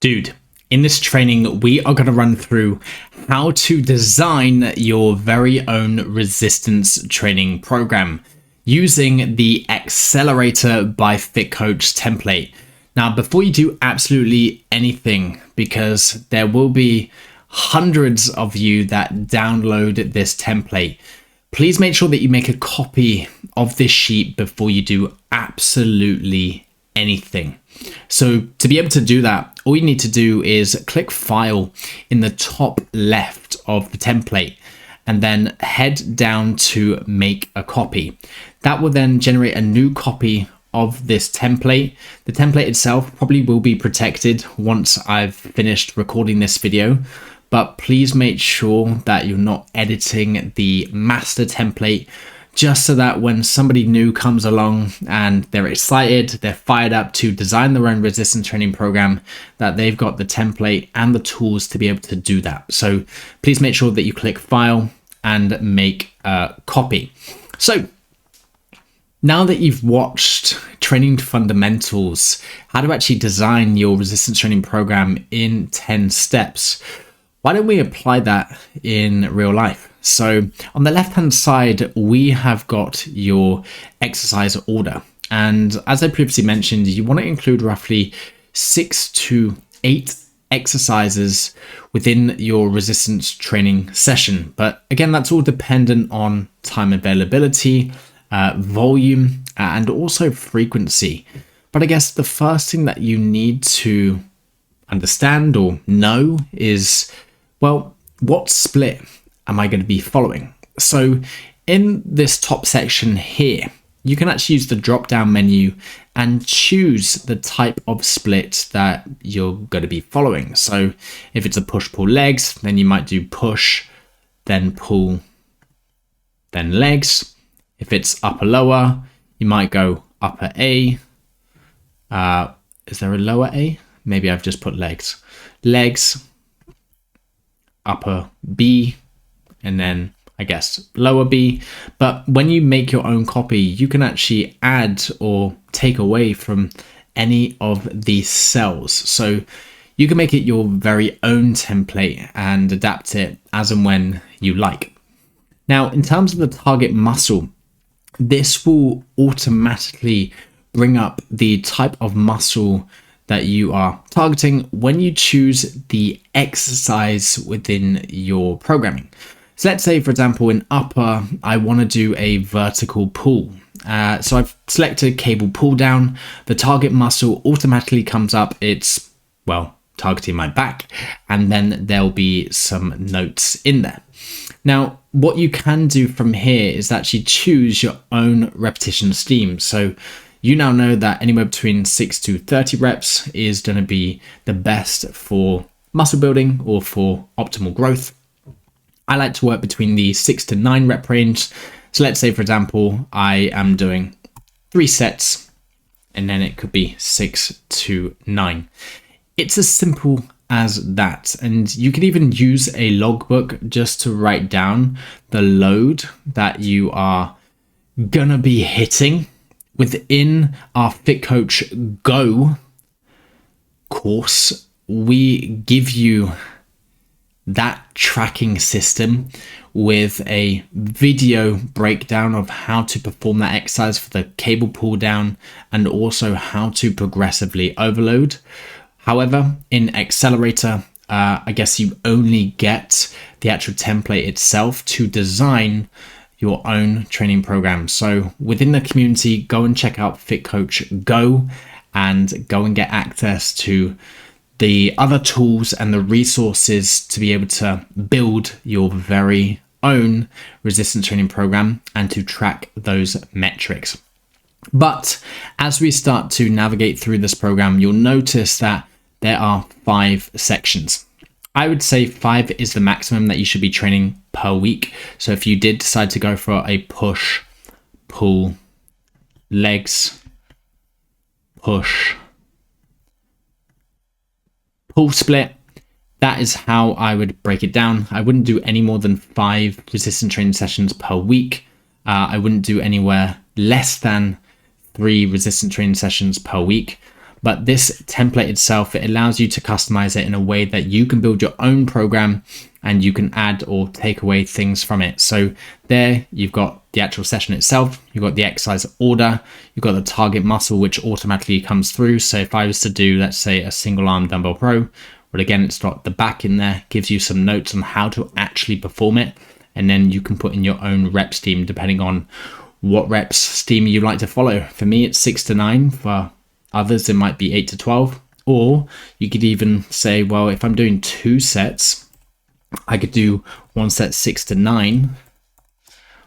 Dude, in this training, we are going to run through how to design your very own resistance training program using the Accelerator by FitCoach template. Now, before you do absolutely anything, because there will be hundreds of you that download this template, please make sure that you make a copy of this sheet before you do absolutely anything. So to be able to do that, all you need to do is click File in the top left of the template and then head down to Make a Copy. That will then generate a new copy of this template. The template itself probably will be protected once I've finished recording this video, but please make sure that you're not editing the master template, just so that when somebody new comes along and they're excited, they're fired up to design their own resistance training program, that they've got the template and the tools to be able to do that. So please make sure that you click File and Make a Copy. So now that you've watched Training Fundamentals, how to actually design your resistance training program in 10 steps, why don't we apply that in real life? So on the left-hand side, we have got your exercise order. And as I previously mentioned, you want to include roughly 6 to 8 exercises within your resistance training session. But again, that's all dependent on time availability, volume, and also frequency. But I guess the first thing that you need to understand or know is, well, what split am I going to be following? So in this top section here, you can actually use the drop down menu and choose the type of split that you're going to be following. So if it's a push-pull legs, then you might do push, then pull, then legs. If it's upper lower, you might go upper A. Is there a lower A? Maybe I've just put legs. Legs, upper B, and then I guess lower B. But when you make your own copy, you can actually add or take away from any of these cells. So you can make it your very own template and adapt it as and when you like. Now, in terms of the target muscle, this will automatically bring up the type of muscle that you are targeting when you choose the exercise within your programming. So let's say, for example, in upper, I want to do a vertical pull. So I've selected cable pull down. The target muscle automatically comes up. It's, well, targeting my back, and then there'll be some notes in there. Now, what you can do from here is actually choose your own repetition scheme. So you now know that anywhere between 6 to 30 reps is going to be the best for muscle building or for optimal growth. I like to work between the 6 to 9 rep range. So let's say, for example, I am doing 3 sets and then it could be 6 to 9. It's as simple as that. And you can even use a logbook just to write down the load that you are gonna be hitting. Within our FitCoach Go course, we give you that tracking system with a video breakdown of how to perform that exercise for the cable pull down and also how to progressively overload. However, in Accelerator, I guess you only get the actual template itself to design your own training program. So within the community, go and check out FitCoach Go and go and get access to the other tools and the resources to be able to build your very own resistance training program and to track those metrics. But as we start to navigate through this program, you'll notice that there are 5 sections. I would say 5 is the maximum that you should be training per week. So if you did decide to go for a push, pull, legs, push, pull split, that is how I would break it down. I wouldn't do any more than 5 resistance training sessions per week. I wouldn't do anywhere less than 3 resistance training sessions per week. But this template itself, it allows you to customize it in a way that you can build your own program and you can add or take away things from it. So there you've got the actual session itself, you've got the exercise order, you've got the target muscle, which automatically comes through. So if I was to do, let's say, a single arm dumbbell row, but again, it's got the back in there, gives you some notes on how to actually perform it. And then you can put in your own rep scheme depending on what reps scheme you like to follow. For me, it's 6 to 9. For others, it might be 8 to 12. Or you could even say, well, if I'm doing 2 sets, I could do 1 set 6 to 9,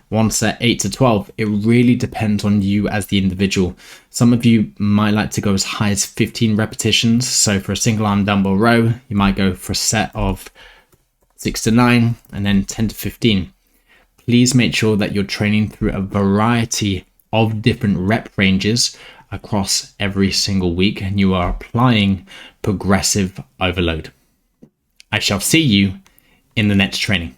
1 set 8 to 12. It really depends on you as the individual. Some of you might like to go as high as 15 repetitions. So for a single arm dumbbell row, you might go for a set of 6 to 9 and then 10 to 15. Please make sure that you're training through a variety of different rep ranges across every single week and you are applying progressive overload. I shall see you in the next training.